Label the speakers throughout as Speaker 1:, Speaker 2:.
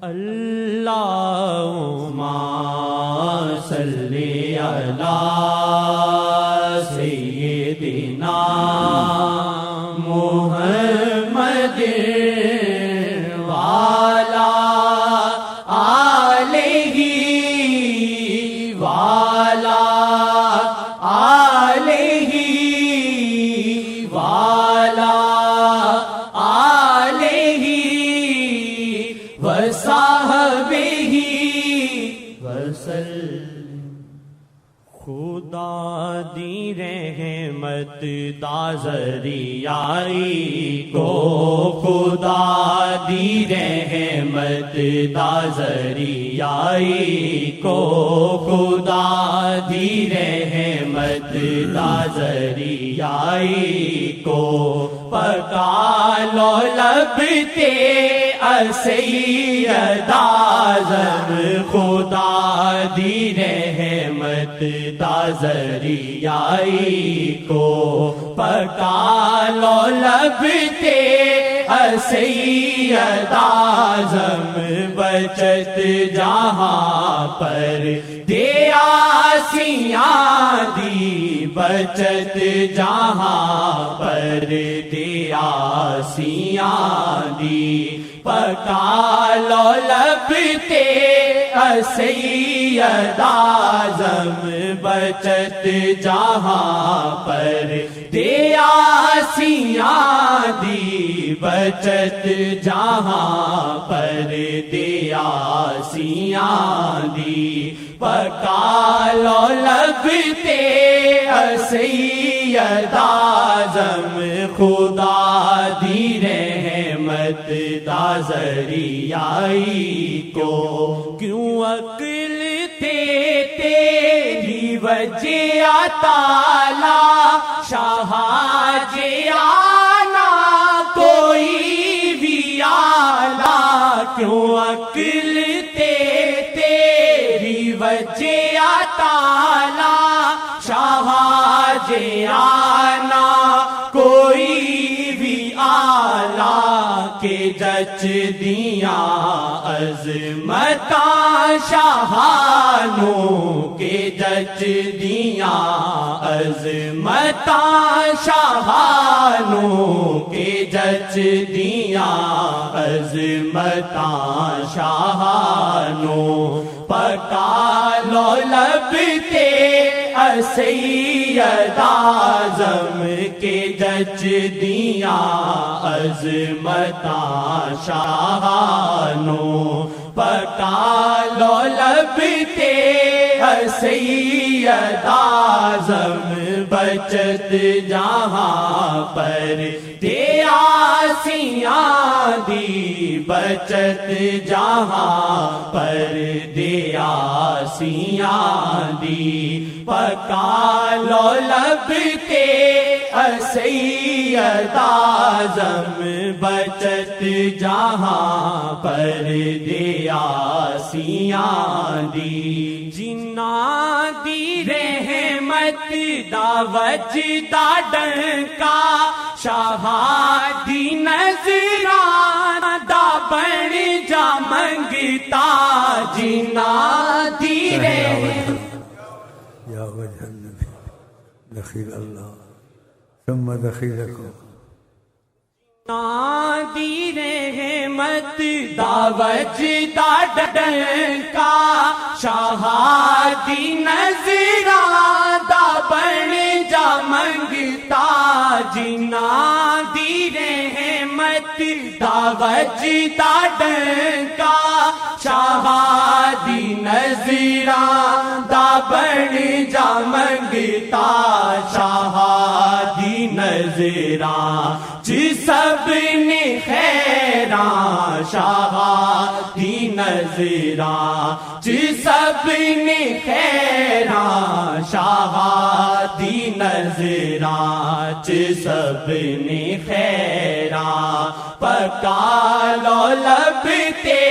Speaker 1: اللہم صلی علی سیدنا محمد وعلی آلہ وعلی آلہ وعلی آلہ وصحبہ وسلم۔ خدا دی رحمت دا ذریعائی کو، خدا دی رحمت دا ذریعائی کو، خدا دی رحمت دا ذریعائی کو، پکا لو لب تے سیدہ اعظم خدا دی رحمت دا ذریعائی کو، پکا لو لب تے سیدہ اعظم بچت جہاں پر دیا سیاں دی، بچت جہاں پر دیا سیاں دی، پکا لو لب تے سیدہ اعظم بچت جہاں پر دیا سیاں دی، بچت جہاں پر دیا سیاں دی، پکا لو لب تے سیدہ اعظم خدا دی رحمت دا ذریعائی کو، کیوں عقل تے تیری وجہ تعالی شاہ جانا کوئی بھی آلہ، کیوں عقل تے تیری وجہ تعالی شاہ جانا کوئی بھی آلہ، کہ جچ دیاں عظمتاں شاہانوں، کہ جچ دیاں عظمتاں شاہانوں، کہ جچ دیاں عظمتاں شاہانوں، پکا لو لب تے سیدہ اعظم کے جچ دیاں عظمتاں شاہانوں، پکا لو لب تے سیدہ اعظم بچت جہاں پر دیا سیاں دی، بچت جہاں پر دیا سیاں دی، پکا لو لب تے سیدہ اعظم بچت جہاں پر دیا سیاں دی، جنہاں دی رحمت دا وجدا ڈنکا شاہ دی نظران دا بن جا منگتا، جنہاں دی رحمت
Speaker 2: یا وجہ النبی دخیل اللہ ثم دخیلکم،
Speaker 1: دی رحمت دا وجدا ڈنکا شاہ دی نظران دا بن جا منگتا، جنہاں دی رحمت دا وجدا ڈنکا شاہ دی نظران دا بن جا منگتا، شاہ دی نظران جی سب نے خیراں، شاہ دی نظراں جی سب نے خیراں، شاہ دی نظراں جی سب نے خیراں، پکا لو لب تے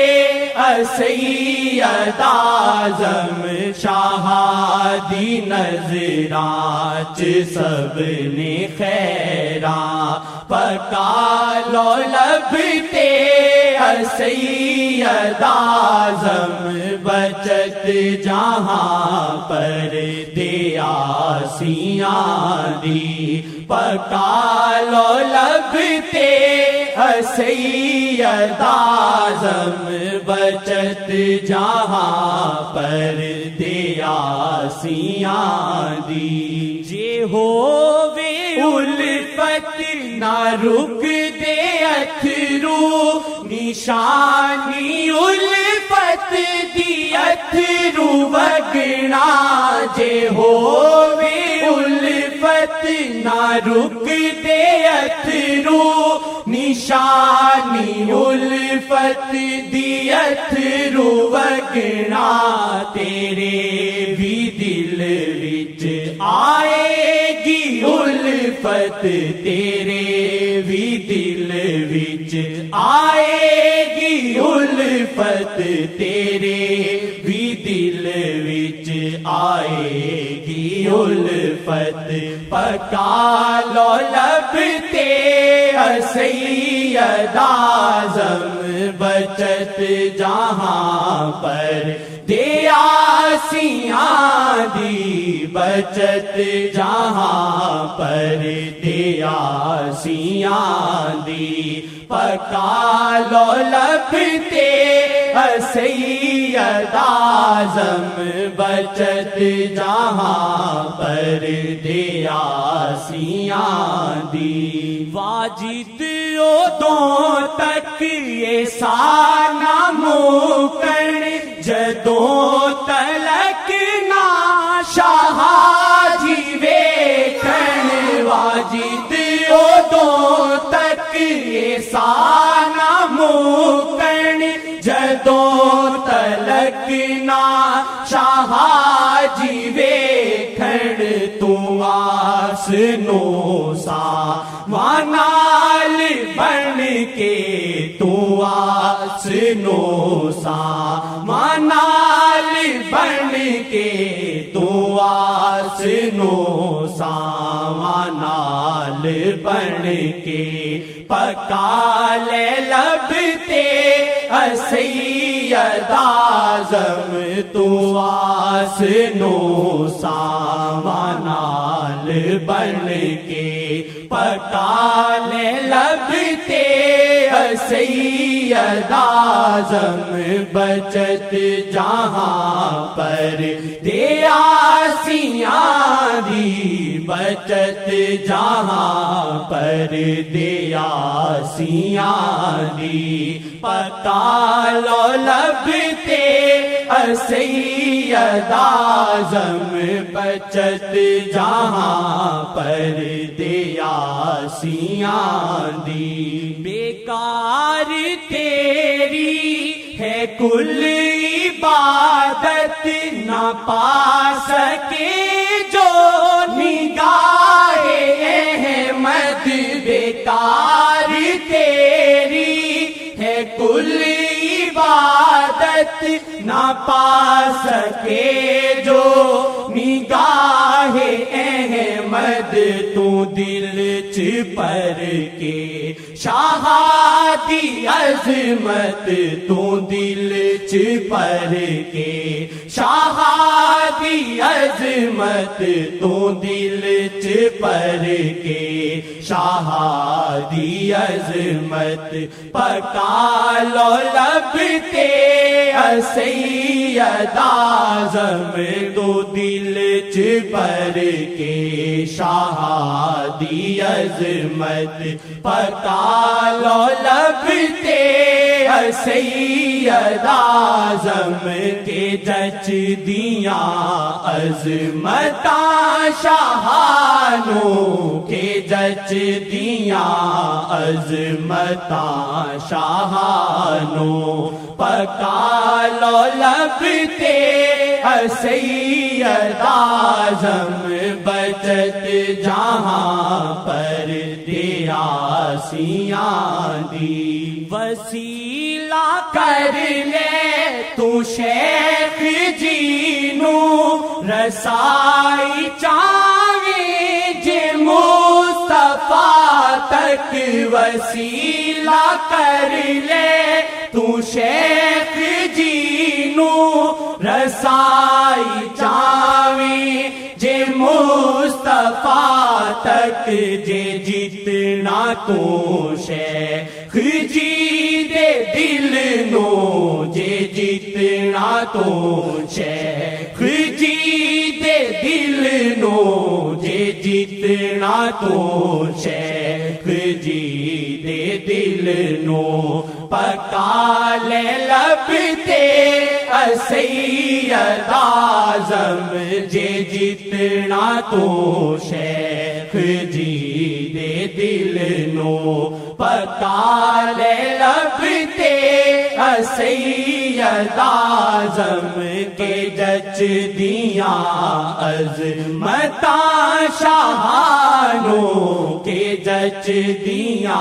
Speaker 1: سیدہ اعظم شاہ دی نظراں جی سب نے خیراں، پکا لو لب تے سید اعظم بچت جہاں پر دیا سیاں دی پکا لو لب تے سید اعظم بچت جہاں پر دیا سیاں دی جے ہووے الفت نہ رک دے اتھرو نشانی الفت دی اتھرو وگنا جے ہووے الفت نہ رک دے اتھرو نشانی الفت دی اتھرو وگنا تیرے بھی دل وچ آئے گی الفت تیرے بھی دل وچ آئے گی الفت تیرے بھی دل وچ آئے گی الفت پکا لو لب تے سید اعظم بچت جہاں پر دیا سیاں دی بچت جہاں پر دیا سیاں دی پکا لو لب تے سید اعظم بچت جہاں پر دیا سیاں دی واجد ادوں تک یہ سانا موکن جدوں تلک نا شاہ جی ویکھن واجد ادوں تک یہ سانا موکن جدوں تلک نا شاہ جی ویکھن تو آس نو سا وانال بن کے تو آس نو سا وانال بن کے تو آس نو سا وانال بن کے پکا لے لب تے سید اعظم تو آس نو ساوانال بن کے پکا لے لب تے سید اعظم بچت جہاں پر دیا سیاں دی بچت جہاں پر دیا سیاں دی پکا لو لب تے سید اعظم بچت جہاں پر دیا سیاں دی بیکار تیری ہے کل عبادت نہ پا سکے جو نگاہ احمد بیکار تیری ہے کل عبادت نہ پا سکے جو نگاہ احمد تو دل چپر کے شاہ دی عظمت تو دل چپر کے شاہ دی عظمت تو دل چپر کے شاہ دی عظمت پکا لو لب تے سید اعظم تو دل چپر کے شاہ دی عظمت پکا لو لب تے سید اعظم کے جچ دیاں عظمتاں شاہانوں کے جچ دیاں عظمتاں شاہانوں پکا لو لب تے سید اعظم بچت جہاں پر دیا سیاں دی وسیلہ کر لے تو شیخ جی نو رسائی چاہے جے مصطفیٰ تک وسیلہ کر لے تو شیخ جی نو رسائی چاویں جے مصطفیٰ تک جے جتنا تو شیخ جی دے دل نو جے جتنا تو شیخ جی دے دل نو جے جتنا تو شیخ جی دے دل نو پکا لے لب تے سید اعظم جے جتنا تو شیخ جی دے دل نو پکا لے لب تے سید اعظم کے جچ دیاں عظمتاں شاہانوں کے جچ دیاں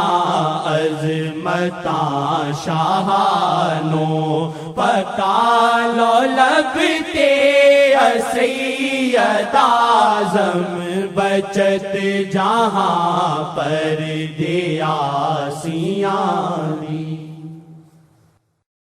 Speaker 1: عظمتاں شاہانوں پکا لو لب تے سید اعظم بچت جہاں پر دیا سیاں دی